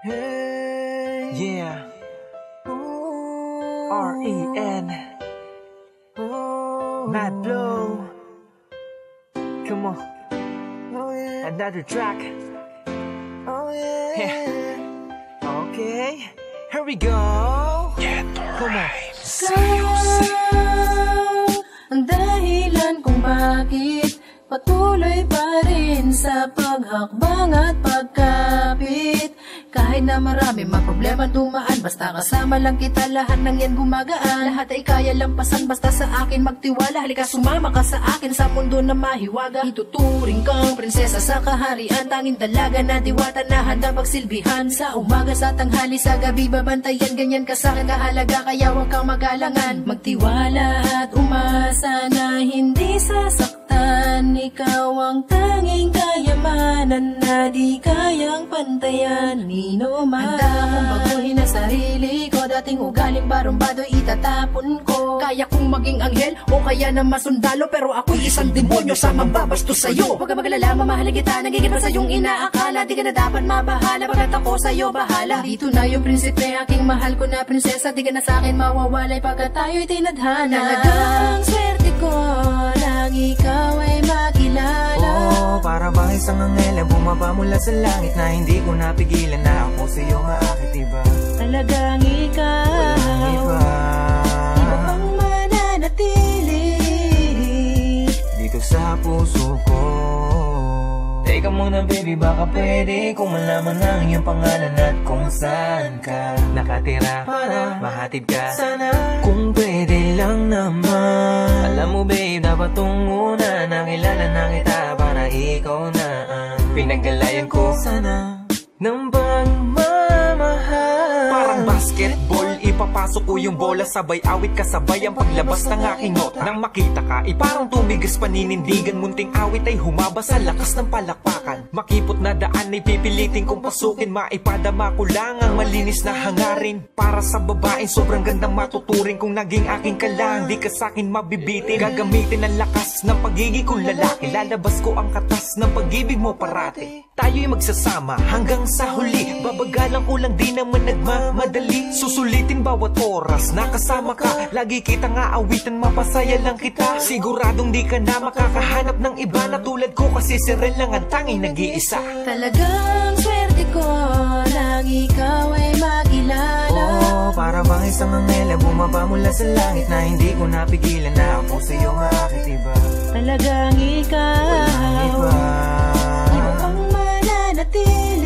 Yeah. R.E.N. Mad Blow. Come on. Another track. Yeah. Okay. Here we go. Come on. Ang dahilan kung bakit patuloy pa rin sa paghakbang at pagkapit. Kahit na marami mga problema dumaan, basta kasama lang kita, lahat ng yan gumagaan. Lahat ay kaya lampasan, basta sa akin magtiwala. Halika sumama ka sa akin sa mundo na mahiwaga. Ituturing kang prinsesa sa kaharian, tanging dalaga na diwata na handa magsilbihan. Sa umaga, sa tanghali, sa gabi babantayan, ganyan ka sa akin kahalaga, kaya huwag kang magalangan. Magtiwala at umasa na hindi sasaktan, ikaw ang tanging kayamanan na di kayang pantayan. Handa akong baguhin ang sarili ko, dating ugaling barumbado'y itatapon ko. Kaya kong maging anghel o kaya na masundalo, pero ako'y isang demonyo sa mambabasto sa'yo. Huwag ka magalala, mamahalin kita, nagiging pa sa'yong inaakala. Di ka na dapat mabahala, pagkat ako sa'yo bahala. Dito na yung prinsipe, aking mahal ko na prinsesa. Di ka na sa'kin mawawalay pagkat tayo'y tinadhana. Talagang swerte ko lang ikaw ay makilala. Para bang isang anghel ang bumaba mula sa langit, na hindi ko napigilan na ako sa'yo maakit, diba? Talagang ikaw, walang iba. Iba pang mananatili dito sa puso ko. Teka muna baby, baka pwede kung malaman ang iyong pangalan at kung saan ka nakatira, para mahatid ka sana, kung pwede lang naman. Alam mo babe, dapat tong una nakilala na kita, para ikaw na ang pinaggalayan ko sana ng pagmamahal. Parang basketball, ipapasok ko yung bola, sabay awit kasabay ang paglabas ng aking nota. Nang makita ka, parang tumigas paninindigan, munting awit ay humaba sa lakas ng palakpakan. Makipot na daan ay pipilitin kong pasukin, maipadama ko lang ang malinis na hangarin. Para sa babaeng sobrang gandang matuturing, kung naging aking ka lang, di ka sa'kin mabibitin. Gagamitin ang lakas ng pagiging kong lalaki, lalabas ko ang katas ng pag-ibig mo parati. Tayo'y magsasama hanggang sa huli, babagalan ko lang di naman nagmamadali. Susulitin bawat oras nakasama ka, lagi kitang aawitan, mapasaya lang kita. Siguradong di ka na makakahanap ng iba na tulad ko, kasi si Ren lang ang tanging nag-iisa. Talagang swerte ko lang ikaw ay makilala. Para bang isang anghel ang bumaba mula sa langit, na hindi ko napigilan na ako sa'yo maakit, diba? Talagang ikaw, walang iba. Iba pang mananatili